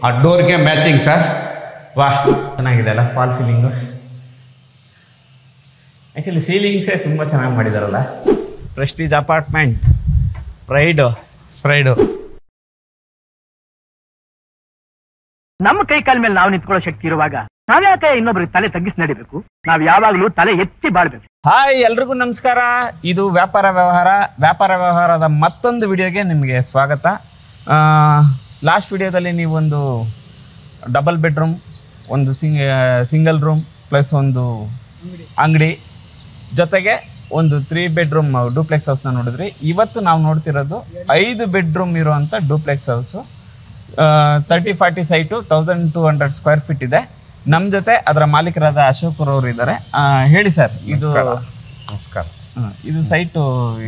ಆ ಡೋರ್ಗೆ matching sir. ವಾಹ್, ಚೆನ್ನಾಗಿದೆ ಅಲ್ಲ ಫಾಲ್ ಸೀಲಿಂಗು. ಆ್ಯಕ್ಚುಲಿ ಸೀಲಿಂಗ್ಸೇ ತುಂಬ ಚೆನ್ನಾಗಿ ಮಾಡಿದಾರಲ್ಲ. Prestige apartment, pride. ನಮ್ಮ ಕೈ ಕಾಲ ಮೇಲೆ ನಾವು ನಿಂತ್ಕೊಳ್ಳೋ ಶಕ್ತಿ ಇರುವಾಗ ನಾವ್ಯಾಕೆ ಇನ್ನೊಬ್ರಿಗೆ ತಲೆ ತಗ್ಗಿಸಿ ನಡಿಬೇಕು? ನಾವ್ ಯಾವಾಗ್ಲೂ ತಲೆ ಎತ್ತಿ ಬಾಳ್ಬೇಕು. ಹಾಯ್, ಎಲ್ರಿಗೂ ನಮಸ್ಕಾರ. ಇದು ವ್ಯಾಪಾರ ವ್ಯವಹಾರದ ಮತ್ತೊಂದು ವಿಡಿಯೋಗೆ ನಿಮಗೆ ಸ್ವಾಗತ. ಲಾಸ್ಟ್ ವಿಡಿಯೋದಲ್ಲಿ ನೀವೊಂದು ಡಬಲ್ ಬೆಡ್ರೂಮ್, ಒಂದು ಸಿಂಗಲ್ ರೂಮ್ ಪ್ಲಸ್ ಒಂದು ಅಂಗಡಿ ಜೊತೆಗೆ ಒಂದು 3 ಬೆಡ್ರೂಮ್ ಡೂಪ್ಲೆಕ್ಸ್ ಹೌಸ್ನ ನೋಡಿದ್ರಿ. ಇವತ್ತು ನಾವು ನೋಡ್ತಿರೋದು 5 ಬೆಡ್ರೂಮ್ ಇರುವಂಥ duplex house. 30-40 site, 1200 square feet ಇದೆ. ನಮ್ಮ ಜೊತೆ ಅದರ ಮಾಲೀಕರಾದ ಅಶೋಕ್ ಅವರು ಇದ್ದಾರೆ. ಹೇಳಿ ಸರ್, ಇದು ನಮಸ್ಕಾರ. ಇದು ಸೈಟು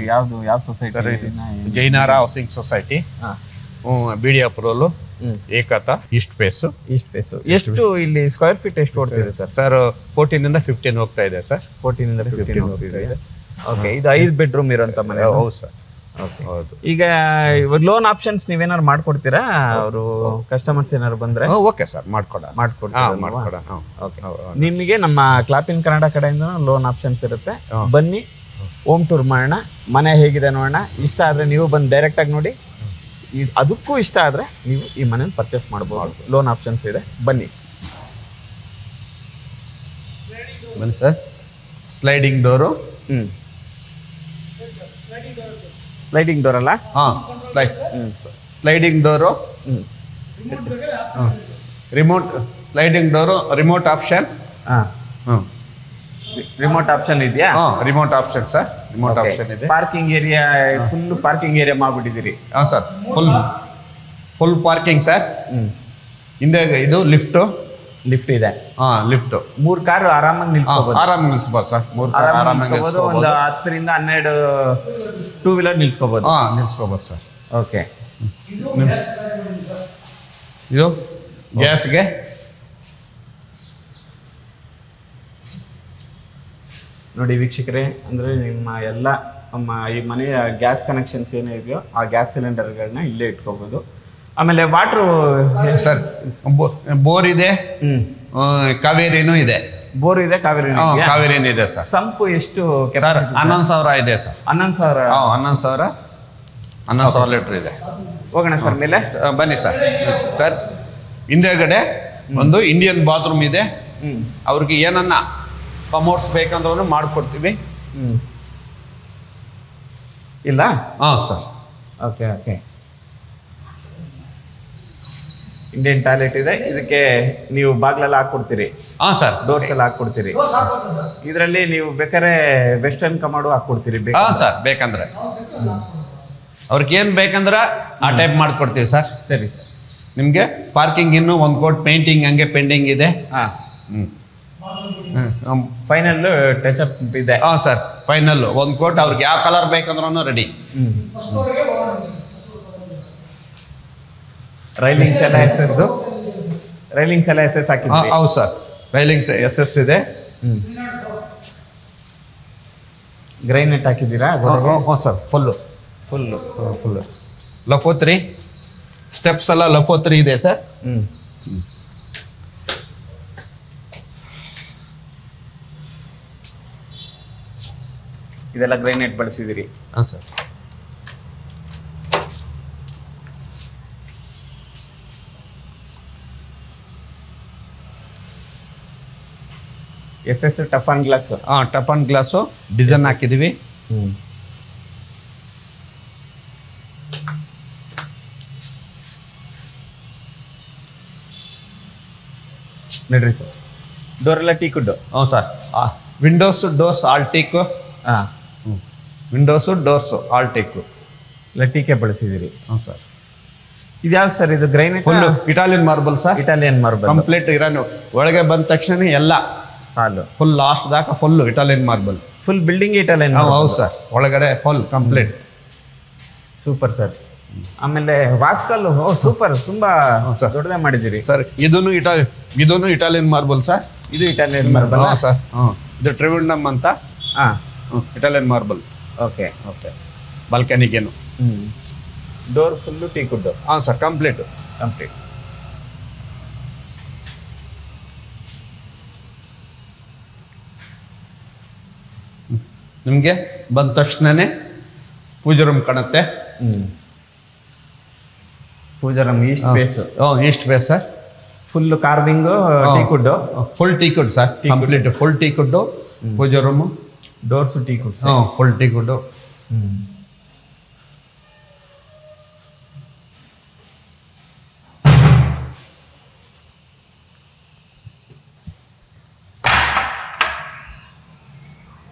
ಯಾವ ಸೊಸೈಟಿ? ಜೈನಾರ ಹೌಸಿಂಗ್ ಸೊಸೈಟಿ, ಬಿಡಿ ಅಪ್ರೋಲು, ಏಕತಾ, ಈಸ್ಟ್ ಫೇಸು. ಎಷ್ಟು ಇಲ್ಲಿ ಸ್ಕ್ವೇರ್ ಫೀಟ್ ಎಷ್ಟು ಓಡ್ತಿದೆ ಸರ್? ಸರ್ 14 ಇಂದ 15 ಹೋಗ್ತಾ ಇದೆ ಸರ್. 14 ಇಂದ 15 ಹೋಗ್ತಿದೆ. ಓಕೆ, ಇದು 5 ಬೆಡ್ರೂಮ್ ಇರೋಂಥ ಮನೆ. ಹೌದು ಸರ್. ಓಕೆ, ಹೌದು. ಈಗ ಲೋನ್ ಆಪ್ಷನ್ಸ್ ನೀವೇನಾದ್ರು ಮಾಡ್ಕೊಡ್ತೀರಾ? ಅವರು ಕಸ್ಟಮರ್ಸ್ ಏನಾದ್ರು ಬಂದ್ರೆ? ಓಕೆ ಸರ್, ಮಾಡ್ಕೊಡ್ತೀರಾ? ಓಕೆ, ನಿಮಗೆ ನಮ್ಮ ಕ್ಲಾಪಿನ್ ಕನ್ನಡ ಕಡೆಯಿಂದ ಲೋನ್ ಆಪ್ಷನ್ಸ್ ಇರುತ್ತೆ. ಬನ್ನಿ, ಹೋಮ್ ಟೂರ್ ಮಾಡೋಣ, ಮನೆ ಹೇಗಿದೆ ನೋಡೋಣ. ಇಷ್ಟ ಆದರೆ ನೀವು ಬಂದು ಡೈರೆಕ್ಟಾಗಿ ನೋಡಿ. ಅದಕ್ಕೂ ಇಷ್ಟ ಆದರೆ ನೀವು ಈ ಮನೇನ ಪರ್ಚೇಸ್ ಮಾಡ್ಬೋದು. ಲೋನ್ ಆಪ್ಷನ್ಸ್ ಇದೆ, ಬನ್ನಿ sir. Sliding door. Sliding door ಅಲ್ಲ? Sliding door, remote sliding door, remote option. Remote option ಇದೆಯಾ? Remote option sir, remote option ಇದೆ. Parking area, full parking area ಮಾಡ್ಬಿಟ್ಟಿದ್ದೀರಿ? ಹಾಂ ಸರ್, ಫುಲ್ ಪಾರ್ಕಿಂಗ್ ಸರ್. ಹಿಂದೆ ಇದು ಲಿಫ್ಟ್ ಇದೆ. ಲಿಫ್ಟ್ 3 ಕಾರ್ ಆರಾಮಾಗಿ ನಿಲ್ಸ್ಕೋಬಹುದು. ಆರಾಮಾಗಿ ನಿಲ್ಸ್ಬೋದು ಸರ್. 3 ಕಾರ್ ಆರಾಮಾಗಿ ನಿಲ್ಸ್ಕೋಬಹುದು. ಒಂದು 10 ರಿಂದ 12 2 ವೀಲರ್ ನಿಲ್ಸ್ಕೋಬಹುದು. ನಿಲ್ಸ್ಕೋಬಹುದು ಸರ್. ಓಕೆ, ಇದು ಗ್ಯಾಸ್ಗೆ ನೋಡಿ ವೀಕ್ಷಕರೇ, ಅಂದರೆ ನಮ್ಮ ಈ ಮನೆಯ ಗ್ಯಾಸ್ ಕನೆಕ್ಷನ್ಸ್ ಏನೇ ಇದೆಯೋ ಆ ಗ್ಯಾಸ್ ಸಿಲಿಂಡರ್ಗಳನ್ನ ಇಲ್ಲೇ ಇಟ್ಕೋಬಹುದು. ಆಮೇಲೆ ವಾಟ್ರು ಸರ್, ಬೋರ್ ಇದೆ, ಕಾವೇರಿನೂ ಇದೆ. ಬೋರ್ ಇದೆ, ಕಾವೇರಿನೂ ಇದೆ ಸರ್. ಸಂಪು ಎಷ್ಟು ಸರ್? 11,000 ಇದೆ ಸರ್. 11,000. 11,000 ಲೀಟರ್ ಇದೆ. ಹೋಗೋಣ ಸರ್ ಮೇಲೆ. ಬನ್ನಿ ಸರ್. ಸರ್, ಹಿಂದೆಗಡೆ ಒಂದು ಇಂಡಿಯನ್ ಬಾತ್ರೂಮ್ ಇದೆ. ಅವ್ರಿಗೆ ಏನನ್ನ ಕಮೋಡ್ಸ್ ಬೇಕಂದ್ರೂ ಮಾಡ್ಕೊಡ್ತೀವಿ. ಇಲ್ಲ? ಸರ್. ಓಕೆ, ಇಂಡಿಯನ್ ಟಾಯ್ಲೆಟ್ ಇದೆ. ಇದಕ್ಕೆ ನೀವು ಬಾಗ್ಲೆಲ್ಲ ಹಾಕ್ಕೊಡ್ತೀರಿ? ಸರ್. ಡೋರ್ಸ್ ಎಲ್ಲ ಹಾಕ್ಕೊಡ್ತೀರಿ. ಇದರಲ್ಲಿ ನೀವು ಬೇಕಾದ್ರೆ ವೆಸ್ಟರ್ನ್ ಕಮಾಡು ಹಾಕ್ಕೊಡ್ತೀರಿ? ಸರ್, ಬೇಕಂದ್ರೆ ಅವ್ರಿಗೆ ಏನು ಬೇಕಂದ್ರೆ ಆ ಟೈಪ್ ಮಾಡ್ಕೊಡ್ತೀವಿ ಸರ್. ಸರಿ ಸರ್. ನಿಮಗೆ ಪಾರ್ಕಿಂಗ್ ಇನ್ನೂ 1 ಕೋಟ್ ಪೇಂಟಿಂಗ್ ಹಂಗೆ ಪೆಂಡಿಂಗ್ ಇದೆ. ಫೈನಲ್ ಟಚ್ ಅಪ್ ಇದೆ. Sir, final 1 coat. ಅವ್ರಿಗೆ ಯಾವ ಕಲರ್ ಬೇಕಂದ್ರೂ ರೆಡಿ. ರೈಲಿಂಗ್ಸ್ ಎಲ್ಲ ಎಸ್ ಎಸ್ ಹಾಕಿದ್ರಿ? ಹೌದು ಸರ್, ರೈಲಿಂಗ್ಸ್ SS ಇದೆ. ಗ್ರೈನೆಟ್ ಹಾಕಿದ್ದೀರಾ? ಹ್ಞೂ ಸರ್, ಫುಲ್ಲು ಲಕೋತ್ರಿ. ಸ್ಟೆಪ್ಸ್ ಎಲ್ಲ ಲಕೋತ್ರಿ ಇದೆ ಸರ್. ಇದೆಲ್ಲ ಗ್ರೈನೆಟ್ ಬಳಸಿದಿರಿ? ಹಾಂ sir. SS toughen glass. Toughen glass design ಹಾಕಿದ್ದೀವಿ. ನೋಡ್ರಿ ಸರ್, ಡೋರ್ ಎಲ್ಲ ಟೀಕುಡ್ಡು? ಹ್ಞೂ sir. Windows doors all teak. Windows doors all teak ಎಲ್ಲ ಟೀಕೆ ಬಳಸಿದಿರಿ? ಹ್ಞೂ ಸರ್. ಇದು ಯಾವ ಸರ್? ಇದು granite full Italian marble sir. Italian marble complete ಇರಾನು. ಒಳಗೆ ಬಂದ ತಕ್ಷಣ ಎಲ್ಲ ಫುಲ್ ಲಾಸ್ಟ್ ದಾకా full Italian marble. Full building Italian? ಹೌದು ಸರ್, ಒಳಗಡೆ ಫುಲ್ ಕಂಪ್ಲೀಟ್. Super sir. ಆಮೇಲೆ ವಾಸ್ಕಲ್ಲು ಸೂಪರ್, ತುಂಬಾ ದೊಡ್ಡದೇ ಮಾಡಿದ್ದೀರಿ ಸರ್. ಇದನ್ನು ಇಟಾಲಿಯನ್ ಮಾರ್ಬಲ್ ಸರ್. ಇದು ಇಟಾಲಿಯನ್ ಮಾರ್ಬಲ್ ಸರ್. ಇದು ಟ್ರಿವಿಂಡಮ್ ಅಂತ ಇಟಾಲಿಯನ್ ಮಾರ್ಬಲ್. ಓಕೆ, ಬಾಲ್ಕನಿಗೇನು. Door full teak wood? Sir, complete. ನಿಮಗೆ ಬಂದ ತಕ್ಷಣನೇ ಪೂಜಾ ರೂಮ್ ಕಾಣುತ್ತೆ. Puja room east face. East face sir. Full carving teak wood. Full teak wood sir, complete full teak wood. Puja room doors teak wood. Full teak wood.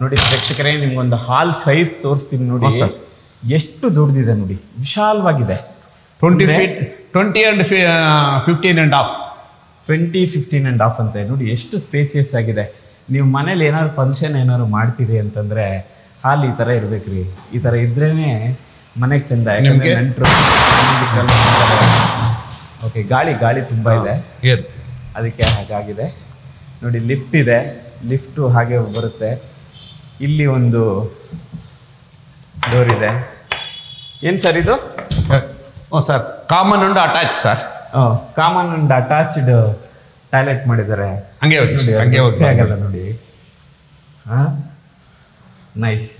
ನೋಡಿ ಪ್ರೇಕ್ಷಕರೇ, ನಿಮ್ಗೊಂದು ಹಾಲ್ ಸೈಜ್ ತೋರಿಸ್ತೀನಿ ನೋಡಿ. ಎಷ್ಟು ದೊಡ್ಡದಿದೆ ನೋಡಿ, ವಿಶಾಲವಾಗಿದೆ. 20 feet 20 and 15.5. 20, 15.5 ಅಂತೆ. ನೋಡಿ ಎಷ್ಟು ಸ್ಪೇಸಿಯಸ್ ಆಗಿದೆ. ನೀವು ಮನೇಲಿ ಏನಾದ್ರು ಫಂಕ್ಷನ್ ಏನಾದ್ರು ಮಾಡ್ತೀರಿ ಅಂತಂದರೆ ಹಾಲ್ ಈ ಥರ ಇರ್ಬೇಕ್ರಿ. ಈ ಥರ ಇದ್ರೇನೆ ಮನೆಗೆ ಚಂದ. ಯಾಕಂದರೆ ನೆಂಟರು. ಓಕೆ, ಗಾಳಿ ತುಂಬ ಇದೆ, ಅದಕ್ಕೆ ಹಾಗಾಗಿದೆ. ನೋಡಿ ಲಿಫ್ಟ್ ಇದೆ, ಲಿಫ್ಟು ಹಾಗೆ ಬರುತ್ತೆ. ಇಲ್ಲಿ ಒಂದು ಡೋರ್ ಇದೆ. ಏನು ಸರ್ ಇದು? Sir common and attach sir. Common and attached toilet ಮಾಡಿದ್ದಾರೆ. ಹಂಗೆ ಆಗಲ್ಲ ನೋಡಿ. ನೈಸ್.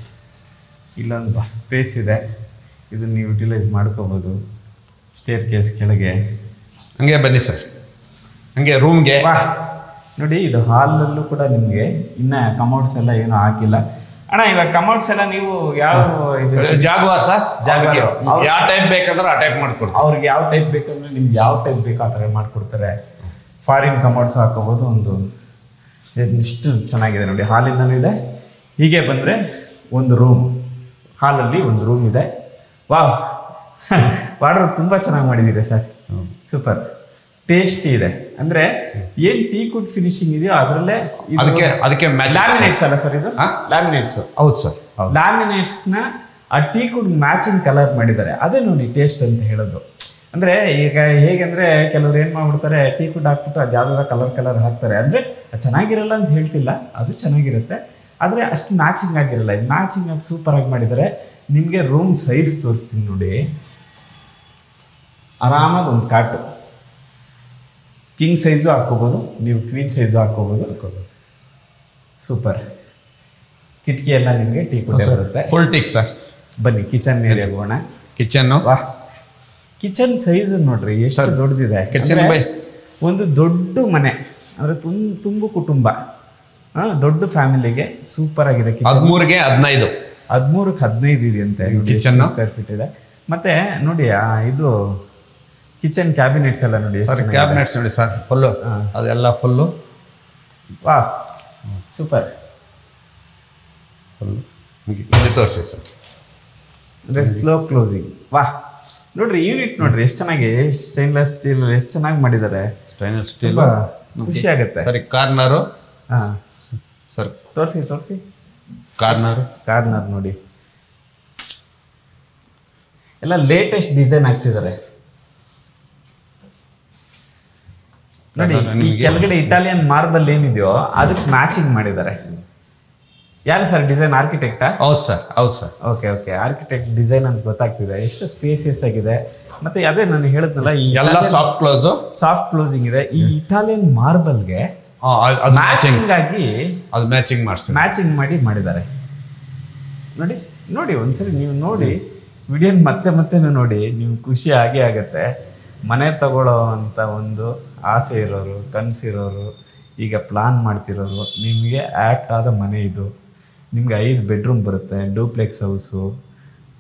ಇಲ್ಲೊಂದು ಸ್ಪೇಸ್ ಇದೆ, ಇದನ್ನು ನೀವು ಯುಟಿಲೈಸ್ ಮಾಡ್ಕೋಬೋದು. ಸ್ಟೇರ್ ಕೇಸ್ ಕೆಳಗೆ ಹಂಗೆ ಬನ್ನಿ ಸರ್. ಹಂಗೆ ರೂಮ್ಗೆ ನೋಡಿ, ಇದು ಹಾಲಲ್ಲೂ ಕೂಡ ನಿಮಗೆ ಇನ್ನ ಕಮೋಡ್ಸ್ ಎಲ್ಲ ಏನೂ ಹಾಕಿಲ್ಲ ಅಣ್ಣ. ಇವಾಗ ಕಮೋಡ್ಸ್ ಎಲ್ಲ ನೀವು ಯಾವ ಇದು ಜಾಗ್ವಾರ್ ಸರ್, ಜಾಗ್ವಾರ್ ಯಾವ ಟೈಪ್ ಬೇಕಂದ್ರೆ ಆ ಟೈಪ್ ಮಾಡ್ಕೊಡ್ತಾರೆ. ಅವ್ರಿಗೆ ಯಾವ ಟೈಪ್ ಬೇಕಂದ್ರೆ ನಿಮ್ಗೆ ಯಾವ ಟೈಪ್ ಬೇಕು ಆ ಥರ ಮಾಡಿಕೊಡ್ತಾರೆ. ಫಾರಿನ್ ಕಮೋಡ್ಸ್ ಹಾಕೋಬೋದು. ಒಂದು ಇಷ್ಟು ಚೆನ್ನಾಗಿದೆ ನೋಡಿ. ಹಾಲಿಂದನೂ ಇದೆ. ಹೀಗೆ ಬಂದರೆ ಒಂದು ರೂಮ್, ಹಾಲಲ್ಲಿ ಒಂದು ರೂಮ್ ಇದೆ. ವಾವ್, ವಾರ್ಡ್ರೋಬ್ ತುಂಬ ಚೆನ್ನಾಗಿ ಮಾಡಿದ್ದೀರಿ ಸರ್, ಸೂಪರ್. ಟೇಸ್ಟಿ ಇದೆ. ಅಂದರೆ ಏನು ಟೀಕುಡ್ ಫಿನಿಶಿಂಗ್ ಇದೆಯೋ ಅದರಲ್ಲೇ ಅದಕ್ಕೆ ಲ್ಯಾಮಿನೇಟ್ಸ್ ಅಲ್ಲ ಸರ್, ಇದು ಲ್ಯಾಮಿನೇಟ್ಸು. ಹೌದು ಸರ್, ಲ್ಯಾಮಿನೇಟ್ಸ್ನ ಆ ಟೀಕುಡ್ ಮ್ಯಾಚಿಂಗ್ ಕಲರ್ ಮಾಡಿದ್ದಾರೆ. ಅದೇ ನೋಡಿ ಟೇಸ್ಟ್ ಅಂತ ಹೇಳೋದು. ಅಂದರೆ ಈಗ ಹೇಗೆಂದರೆ ಕೆಲವ್ರು ಏನು ಮಾಡ್ಬಿಡ್ತಾರೆ, ಟೀಕುಡ್ ಹಾಕ್ಬಿಟ್ಟು ಅದು ಯಾವುದಾದ ಕಲರ್ ಹಾಕ್ತಾರೆ. ಅಂದರೆ ಅದು ಚೆನ್ನಾಗಿರಲ್ಲ ಅಂತ ಹೇಳ್ತಿಲ್ಲ, ಅದು ಚೆನ್ನಾಗಿರುತ್ತೆ. ಆದರೆ ಅಷ್ಟು ಮ್ಯಾಚಿಂಗ್ ಆಗಿರಲ್ಲ. ಇದು ಮ್ಯಾಚಿಂಗ್ ಆಗಿ ಸೂಪರಾಗಿ ಮಾಡಿದ್ದಾರೆ. ನಿಮಗೆ ರೂಮ್ ಸೈಜ್ ತೋರಿಸ್ತೀನಿ ನೋಡಿ. ಆರಾಮಾಗಿ ಒಂದು ಕಾಟು ಕಿಂಗ್ ಸೈಜು ಹಾಕ್ಕೋಬೋದು, ನೀವು ಕ್ವೀನ್ ಸೈಜು ಹಾಕ್ಕೋಬೋದು. ಸೂಪರ್. ಕಿಟಕಿ ಎಲ್ಲ ನಿಮಗೆ ಟೀಕುಡ್ ಬರುತ್ತೆ. Full teak sir. ಬನ್ನಿ ಕಿಚನ್ ಏರಿಯಾಗೆ ಹೋಗೋಣ. ಕಿಚನ್ನು ವಾಹ್, ಕಿಚನ್ ಸೈಜ್ ನೋಡ್ರಿ ಎಷ್ಟು ದೊಡ್ಡದಿದೆ. ಕಿಚನ್ ಒಂದು ದೊಡ್ಡ ಮನೆ ಅಂದರೆ ತುಂಬ ಕುಟುಂಬ, ದೊಡ್ಡ ಫ್ಯಾಮಿಲಿಗೆ ಸೂಪರ್ ಆಗಿದೆ. 13ಗೆ 15, 13ಕ್ಕೆ 15 ಇದೆಯಂತೆ ಕಿಚನ್ ಸ್ಕ್ವೇರ್ ಫೀಟ್ ಇದೆ. ಮತ್ತೆ ನೋಡಿ ಇದು ಕಿಚನ್ ಕ್ಯಾಬಿನೆಟ್ಸ್ ಎಲ್ಲ ನೋಡಿ. ಕ್ಯಾಬಿನೆಟ್ಸ್ ನೋಡಿ ಸರ್, ಫುಲ್ಲು ಅದೆಲ್ಲ ಫುಲ್ಲು. ವಾ, ಸೂಪರ್. ಫುಲ್ಲು ಇಲ್ಲಿ ತೋರಿಸಿ ಸರ್. ಅಂದರೆ ಸ್ಲೋ ಕ್ಲೋಸಿಂಗ್. ವಾ, ನೋಡ್ರಿ ಯೂನಿಟ್ ನೋಡ್ರಿ ಎಷ್ಟು ಚೆನ್ನಾಗಿ, ಸ್ಟೈನ್ಲೆಸ್ ಸ್ಟೀಲ್ ಎಷ್ಟು ಚೆನ್ನಾಗಿ ಮಾಡಿದ್ದಾರೆ. ಸ್ಟೈನ್ಲೆಸ್ ಸ್ಟೀಲ್ ಖುಷಿ ಆಗುತ್ತೆ. ಸರಿ, ಕಾರ್ನರು. ಹಾಂ ಸರ್ ತೋರಿಸಿ. ಕಾರ್ನರ್ ನೋಡಿ, ಎಲ್ಲ ಲೇಟೆಸ್ಟ್ ಡಿಸೈನ್ ಹಾಕ್ಸಿದ್ದಾರೆ ನೋಡಿ. ಈ ಕೆಳಗಡೆ ಇಟಾಲಿಯನ್ ಮಾರ್ಬಲ್ ಏನಿದೆಯೋ ಅದಕ್ಕೆ ಮ್ಯಾಚಿಂಗ್ ಮಾಡಿದ್ದಾರೆ. ಯಾರು ಸರ್ ಡಿಸೈನ್? ಆರ್ಕಿಟೆಕ್ಟಾ? ಹೌದು ಸರ್. ಓಕೆ, ಆರ್ಕಿಟೆಕ್ಟ್ ಡಿಸೈನ್ ಅಂತ ಗೊತ್ತಾಗ್ತಿದೆ. ಎಷ್ಟು ಸ್ಪೇಸಿಯಸ್ ಆಗಿದೆ. ಮತ್ತೆ ಅದೇ ನಾನು ಹೇಳಿದ್ನಲ್ಲ, ಈ ಎಲ್ಲ ಸಾಫ್ಟ್ ಕ್ಲೋಸಿಂಗ್ ಇದೆ. ಈ ಇಟಾಲಿಯನ್ ಮಾರ್ಬಲ್ಗೆ ಮ್ಯಾಚಿಂಗ್ ಮಾಡಿದ್ದಾರೆ ನೋಡಿ. ಒಂದ್ಸರಿ ನೀವು ನೋಡಿ ವಿಡಿಯೋನ ಮತ್ತೆ ನೋಡಿ, ನೀವು ಖುಷಿ ಆಗೇ ಆಗತ್ತೆ. ಮನೆ ತಗೊಳ್ಳೋ ಅಂತ ಒಂದು ಆಸೆ ಇರೋರು, ಕನಸಿರೋರು, ಈಗ ಪ್ಲಾನ್ ಮಾಡ್ತಿರೋರು, ನಿಮಗೆ ಆ್ಯಪ್ಟ್ ಆದ ಮನೆ ಇದು. ನಿಮಗೆ 5 ಬೆಡ್ರೂಮ್ ಬರುತ್ತೆ, ಡೂಪ್ಲೆಕ್ಸ್ ಹೌಸು,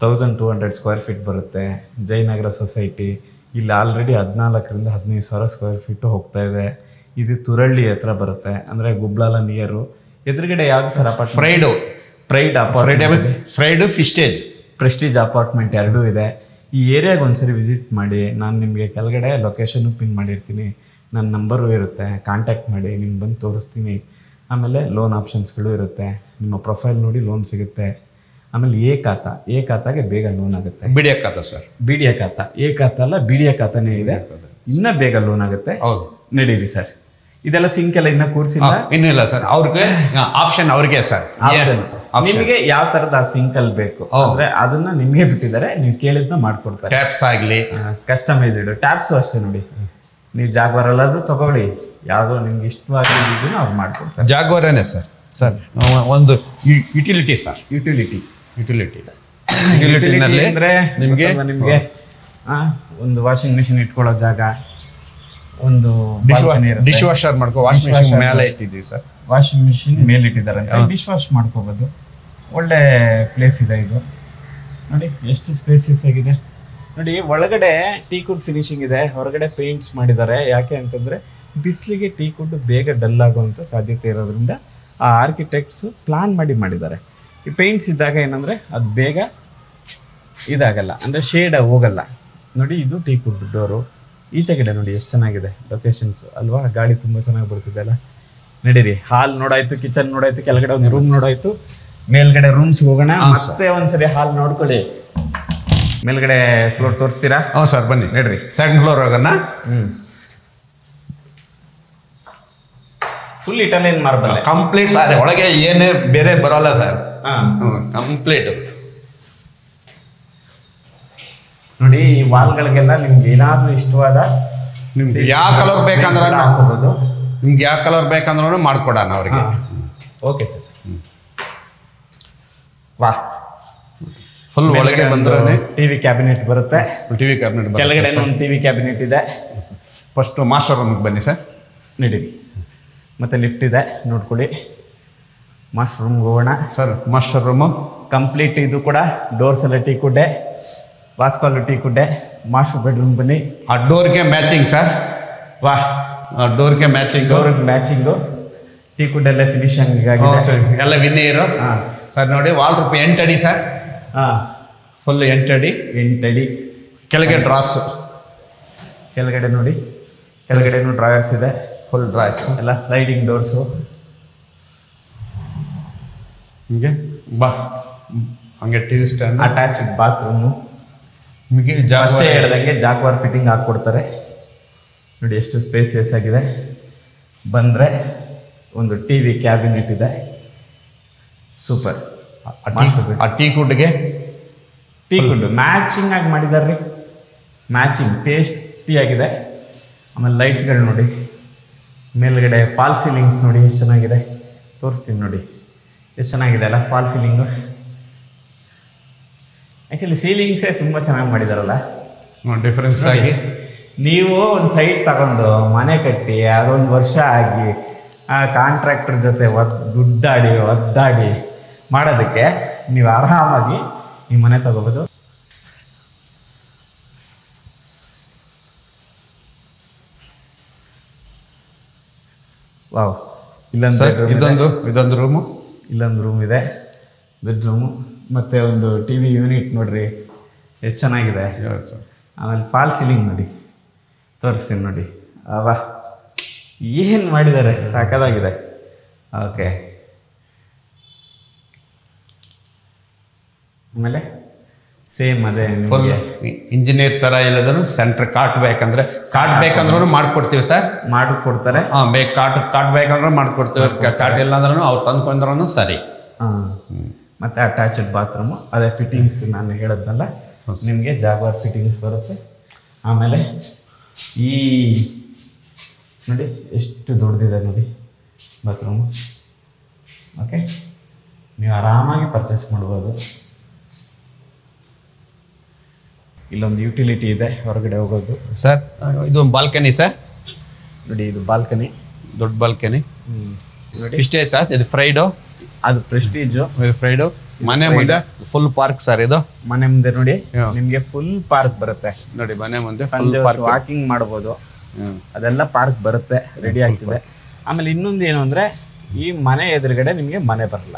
1200 ಸ್ಕ್ವೇರ್ ಫೀಟ್ ಬರುತ್ತೆ. ಜಯನಗರ ಸೊಸೈಟಿ. ಇಲ್ಲಿ ಆಲ್ರೆಡಿ 14,000 ರಿಂದ 15,000 ಸ್ಕ್ವೇರ್ ಫೀಟು ಹೋಗ್ತಾ ಇದೆ. ಇದು ತುರಳ್ಳಿ ಹತ್ರ ಬರುತ್ತೆ, ಅಂದರೆ ಗುಬ್ಲಾಲ ನಿಯರು. ಎದುರುಗಡೆ ಯಾವುದು sir apartment? Pride apartment, Pride Prestige apartment ಎರಡೂ ಇದೆ. ಈ ಏರಿಯಾಗೆ ಒಂದ್ಸರಿ ವಿಸಿಟ್ ಮಾಡಿ. ನಾನು ನಿಮಗೆ ಕೆಳಗಡೆ ಲೊಕೇಶನ್ನು ಪಿನ್ ಮಾಡಿರ್ತೀನಿ, ನನ್ನ ನಂಬರು ಇರುತ್ತೆ, ಕಾಂಟ್ಯಾಕ್ಟ್ ಮಾಡಿ, ನಿಮ್ಗೆ ಬಂದು ತೋರಿಸ್ತೀನಿ. ಆಮೇಲೆ ಲೋನ್ ಆಪ್ಷನ್ಸ್ಗಳು ಇರುತ್ತೆ. ನಿಮ್ಮ ಪ್ರೊಫೈಲ್ ನೋಡಿ ಲೋನ್ ಸಿಗುತ್ತೆ. ಆಮೇಲೆ ಎ ಖಾತಾಗೆ ಬೇಗ ಲೋನ್ ಆಗುತ್ತೆ. ಬಿಡಿಯ ಖಾತಾ ಸರ್, ಬಿಡಿಯ ಖಾತಾ. ಎ ಖಾತಾ ಅಲ್ಲ, ಬಿಡಿಯ ಖಾತಾನೇ ಇದೆ, ಇನ್ನೂ ಬೇಗ ಲೋನ್ ಆಗುತ್ತೆ. ಹೌದು, ನಡೀರಿ ಸರ್. ಇದೆಲ್ಲ ಸಿಂಕ್ ಎಲ್ಲ ಇನ್ನೂ ಕೂರಿಸಿಲ್ಲ, ಇನ್ನಿಲ್ಲ ಸರ್. ಅವ್ರಿಗೆ ಆಪ್ಷನ್ ಅವ್ರಿಗೆ ಸರ್. ನಿಮಗೆ ಯಾವ ತರದ ಸಿಂಕಲ್ ಬೇಕು ಅಂದ್ರೆ ಅದನ್ನ ನಿಮ್ಗೆ ಬಿಟ್ಟಿದ್ದಾರೆ, ನೀವು ಕೇಳಿದ್ನ ಮಾಡ್ಕೊಡ್ತಾರೆ. ಟ್ಯಾಪ್ಸ್ ಆಗಲಿ, ಕಸ್ಟಮೈಸ್ಡ್ ಟ್ಯಾಪ್ಸು ಅಷ್ಟೇ ನೋಡಿ. ನೀವು ಜಾಗ್ವಾರ್ ಎಲ್ಲಾದ್ರೂ ತಗೊಳ್ಳಿ, ಯಾವುದೋ ನಿಮ್ಗೆ ಇಷ್ಟವಾಗಿದ್ದನ್ನು ಅವ್ರು ಮಾಡ್ಕೊಡ್ತಾರೆ. ಜಾಗ್ವಾರೇನೆ ಸರ್. ಸರ್ ಒಂದು ಯುಟಿಲಿಟಿ ಸರ್ ಯುಟಿಲಿಟಿ ಅಂದರೆ ನಿಮಗೆ ಒಂದು ವಾಷಿಂಗ್ ಮಿಷಿನ್ ಇಟ್ಕೊಳ್ಳೋ ಜಾಗ, ಒಂದು ಡಿಶ್ ವಾಷರ್ ವಾಷಿಂಗ್ ಮಿಷಿನ್ ಮೇಲೆ ಇಟ್ಟಿದ್ದೀವಿ ಸರ್. ವಾಷಿಂಗ್ ಮಿಷಿನ್ ಮೇಲೆ ಇಟ್ಟಿದ್ದಾರೆ, ಡಿಶ್ ವಾಶ್ ಮಾಡ್ಕೋಬೋದು. ಒಳ್ಳೆ ಪ್ಲೇಸ್ ಇದೆ ಇದು. ನೋಡಿ ಎಷ್ಟು ಸ್ಪೇಸಿಯಸ್ ಆಗಿದೆ. ನೋಡಿ ಒಳಗಡೆ ಟೀಕುಡ್ ಫಿನಿಶಿಂಗ್ ಇದೆ, ಹೊರಗಡೆ ಪೇಂಟ್ಸ್ ಮಾಡಿದ್ದಾರೆ. ಯಾಕೆ ಅಂತಂದರೆ ಬಿಸಿಲಿಗೆ ಟೀಕುಡ್ ಬೇಗ ಡಲ್ ಆಗುವಂಥ ಸಾಧ್ಯತೆ ಇರೋದ್ರಿಂದ ಆ ಆರ್ಕಿಟೆಕ್ಟ್ಸು ಪ್ಲಾನ್ ಮಾಡಿದ್ದಾರೆ. ಈ ಪೇಂಟ್ಸ್ ಇದ್ದಾಗ ಏನಂದರೆ ಅದು ಬೇಗ ಇದಾಗಲ್ಲ, ಅಂದರೆ ಶೇಡ್ ಹೋಗಲ್ಲ. ನೋಡಿ ಇದು ಟೀಕುಡ್ ಡೋರು. ಈಚೆ ಕಡೆ ನೋಡಿ ಎಷ್ಟು ಚೆನ್ನಾಗಿದೆ ಲೊಕೇಶನ್ಸು ಅಲ್ವಾ, ಗಾಳಿ ತುಂಬ ಚೆನ್ನಾಗಿ ಬರ್ತಿದೆ ಅಲ್ಲ. ನಡೀರಿ, ಹಾಲ್ ನೋಡಾಯ್ತು, ಕಿಚನ್ ನೋಡಾಯ್ತು, ಕೆಳಗಡೆ ಒಂದು ರೂಮ್ ನೋಡಾಯ್ತು, ಮೇಲ್ಗಡೆ ರೂಮ್ಸ್ಗೆ ಹೋಗೋಣ. ಮತ್ತೆ ಒಂದ್ಸರಿ ಹಾಲ್ ನೋಡ್ಕೊಳ್ಳಿ. ಮೇಲ್ಗಡೆ ಫ್ಲೋರ್ ತೋರಿಸ್ತೀರಾ? ಹ್ಞೂ ಸರ್, ಬನ್ನಿ ನಡ್ರಿ. ಸೆಕೆಂಡ್ ಫ್ಲೋರ್ ಹೋಗೋಣ. Full Italian marble complete sir, ಒಳಗೆ ಏನೇ ಬೇರೆ ಬರೋಲ್ಲ ಸರ್. ಕಂಪ್ಲೀಟ್ ನೋಡಿ. ಈ ವಾಲ್ಗಳಿಗೆಲ್ಲ ನಿಮ್ಗೆ ಏನಾದ್ರೂ ಇಷ್ಟವಾದ ನಿಮ್ಗೆ ಯಾವ ಕಲರ್ ಬೇಕಂದ್ರೆ ಹಾಕೋಬಹುದು. ನಿಮ್ಗೆ ಯಾವ ಕಲರ್ ಬೇಕಂದ್ರೂ ಮಾಡ್ಕೊಡೋಣ ಅವ್ರಿಗೆ. Okay sir. ವಾ, ಫುಲ್ ಒಳಗೆ ಬಂದ್ರೆ ಟಿವಿ ಕ್ಯಾಬಿನೆಟ್ ಬರುತ್ತೆ. ಟಿವಿ ಕ್ಯಾಬಿನೆಟ್ ಕೆಳಗಡೆ ಒಂದು ಟಿವಿ ಕ್ಯಾಬಿನೆಟ್ ಇದೆ. ಫಸ್ಟ್ ಮಾಸ್ಟರ್ ರೂಮ್ಗೆ ಬನ್ನಿ ಸರ್. ನಡೀರಿ. ಮತ್ತೆ ಲಿಫ್ಟ್ ಇದೆ, ನೋಡ್ಕೊಳ್ಳಿ. ಮಾಸ್ಟರ್ ರೂಮ್ಗೆ ಹೋಗೋಣ ಸರ್. Master room complete. ಇದು ಕೂಡ ಡೋರ್ಸ್ ಎಲ್ಲ ಟೀಕುಡ್ಡೆ, ವಾಸ್ಕಾಲು ಟೀಕುಡ್ಡೆ. ಮಾಸ್ಟರ್ ಬೆಡ್ರೂಮ್ ಬನ್ನಿ. ಆ ಡೋರ್ಗೆ ಮ್ಯಾಚಿಂಗ್ ಸರ್. ವಾ, ಡೋರ್ಗೆ ಮ್ಯಾಚಿಂಗ್, ಡೋರ್ಗೆ ಮ್ಯಾಚಿಂಗು. ಟೀಕುಡ್ ಎಲ್ಲ ಫಿನಿಶಿಂಗ್ ಆಗಿದೆ, ಎಲ್ಲ ವಿನೀರು. ಸರ್ ನೋಡಿ, ವಾಲ್ ರೂಪ್ 8 ಅಡಿ ಸರ್. ಫುಲ್ 8 ಅಡಿ. 8 ಅಡಿ. ಕೆಳಗೆ ಡ್ರಾಸ್, ಕೆಳಗಡೆ ನೋಡಿ, ಕೆಳಗಡೆನೂ ಡ್ರಾಯರ್ಸ್ ಇದೆ. ಫುಲ್ ಡ್ರಾಯರ್ಸ್ ಎಲ್ಲ ಸ್ಲೈಡಿಂಗ್ ಡೋರ್ಸು. ಹೀಗೆ ಬಾ, ಹಂಗೆ ಟಿವಿ ಸ್ಟ್ಯಾಂಡ್. Attached bathroom. ನಿಮಗೆ ಅಷ್ಟೇ ಹೇಳ್ದಂಗೆ ಜಾಕ್ವಾರ್ ಫಿಟ್ಟಿಂಗ್ ಹಾಕ್ಕೊಡ್ತಾರೆ. ನೋಡಿ ಎಷ್ಟು ಸ್ಪೇಸಿಯಸ್ ಆಗಿದೆ. ಬಂದರೆ ಒಂದು ಟಿವಿ ಕ್ಯಾಬಿನೆಟ್ ಇದೆ. ಸೂಪರ್. ಆ ಟೀಕುಡ್ಗೆ ಟೀಕುಡ್ ಮ್ಯಾಚಿಂಗ್ ಆಗಿ ಮಾಡಿದ್ದಾರೆ ರೀ. ಮ್ಯಾಚಿಂಗ್ ಟೇಸ್ಟಿ ಆಗಿದೆ. ಆಮೇಲೆ ಲೈಟ್ಸ್ಗಳು ನೋಡಿ, ಮೇಲ್ಗಡೆ ಪಾಲ್ ಸೀಲಿಂಗ್ಸ್ ನೋಡಿ ಎಷ್ಟು ಚೆನ್ನಾಗಿದೆ. ತೋರಿಸ್ತೀನಿ ನೋಡಿ, ಎಷ್ಟು ಚೆನ್ನಾಗಿದೆ ಅಲ್ಲ ಪಾಲ್ ಸೀಲಿಂಗು. ಆ್ಯಕ್ಚುಲಿ ಸೀಲಿಂಗ್ಸೇ ತುಂಬ ಚೆನ್ನಾಗಿ ಮಾಡಿದಾರಲ್ಲ, ಡಿಫ್ರೆನ್ಸ್ ಆಗಿ. ನೀವು ಒಂದು ಸೈಟ್ ತಗೊಂಡು ಮನೆ ಕಟ್ಟಿ ಅದೊಂದು ವರ್ಷ ಆಗಿ ಆ ಕಾಂಟ್ರಾಕ್ಟರ್ ಜೊತೆ ಒದ್ದಾಡಿ ಮಾಡೋದಕ್ಕೆ ನೀವು ಆರಾಮಾಗಿ ಈ ಮನೆ ತಗೋಬೋದು. ವಾವ್. ಇದೊಂದು ರೂಮು, ಇಲ್ಲೊಂದು ರೂಮ್ ಇದೆ, ಬೆಡ್ರೂಮು. ಮತ್ತು ಒಂದು ಟಿ ವಿ ಯೂನಿಟ್ ನೋಡ್ರಿ ಎಷ್ಟು ಚೆನ್ನಾಗಿದೆ. ಆಮೇಲೆ ಫಾಲ್ ಸೀಲಿಂಗ್ ನೋಡಿ, ತೋರಿಸ್ತೀನಿ ನೋಡಿ. ಅವಾ, ಏನು ಮಾಡಿದ್ದಾರೆ, ಸಾಕಾಗಿದೆ. ಓಕೆ. ಆಮೇಲೆ ಸೇಮ್ ಅದೇ ಫುಲ್ ಇಂಜಿನಿಯರ್ ಥರ ಇಲ್ಲದ್ರು ಸೆಂಟ್ರ್ ಕಾಟ್ ಬೇಕಂದ್ರೂ ಮಾಡ್ಕೊಡ್ತೀವಿ ಸರ್. ಮಾಡಿಕೊಡ್ತಾರೆ. ಕಾಟ್ ಬೇಕಂದ್ರೆ ಮಾಡ್ಕೊಡ್ತೀವಿ. ಕಾಟ್ ಇಲ್ಲ ಅಂದ್ರೂ ಅವ್ರು ತಂದ್ಕೊಂಡ್ರೂ ಸರಿ. ಮತ್ತು ಅಟ್ಯಾಚ್ಡ್ ಬಾತ್ರೂಮು, ಅದೇ ಫಿಟ್ಟಿಂಗ್ಸ್ ನಾನು ಹೇಳೋದ್ನಲ್ಲ, ನಿಮಗೆ ಜಾಗ್ವಾರ್ ಫಿಟ್ಟಿಂಗ್ಸ್ ಬರುತ್ತೆ. ಆಮೇಲೆ ಈ ನೋಡಿ ಎಷ್ಟು ದೊಡ್ಡದಿದೆ ನೋಡಿ ಬಾತ್ರೂಮು. ಓಕೆ, ನೀವು ಆರಾಮಾಗಿ ಪರ್ಚೇಸ್ ಮಾಡ್ಬೋದು. ಇಲ್ಲೊಂದು ಯುಟಿಲಿಟಿ ಇದೆ ಹೊರಗಡೆ ಹೋಗೋದು ಸರ್. ಇದು ಬಾಲ್ಕನಿ ಸರ್. ನೋಡಿ, ಇದು ಬಾಲ್ಕನಿ, ದೊಡ್ಡ ಬಾಲ್ಕನಿ. ಇಷ್ಟೇ ಸರ್. ಇದು ಫ್ರೈಡು, ಅದು ಪ್ರೆಸ್ಟೀಜು. ಫ್ರೈಡು. ಮನೆ ಮುಂದೆ ಫುಲ್ ಪಾರ್ಕ್ ಸರ್. ಇದು ಮನೆ ಮುಂದೆ ನೋಡಿ ನಿಮಗೆ ಫುಲ್ ಪಾರ್ಕ್ ಬರುತ್ತೆ. ನೋಡಿ, ಮನೆ ಮುಂದೆ ವಾಕಿಂಗ್ ಮಾಡ್ಬೋದು. ಅದೆಲ್ಲ ಪಾರ್ಕ್ ಬರುತ್ತೆ, ರೆಡಿ ಆಗ್ತಿದೆ. ಆಮೇಲೆ ಇನ್ನೊಂದು ಏನು ಅಂದರೆ, ಈ ಮನೆ ಎದುರುಗಡೆ ನಿಮಗೆ ಮನೆ ಬರಲ್ಲ.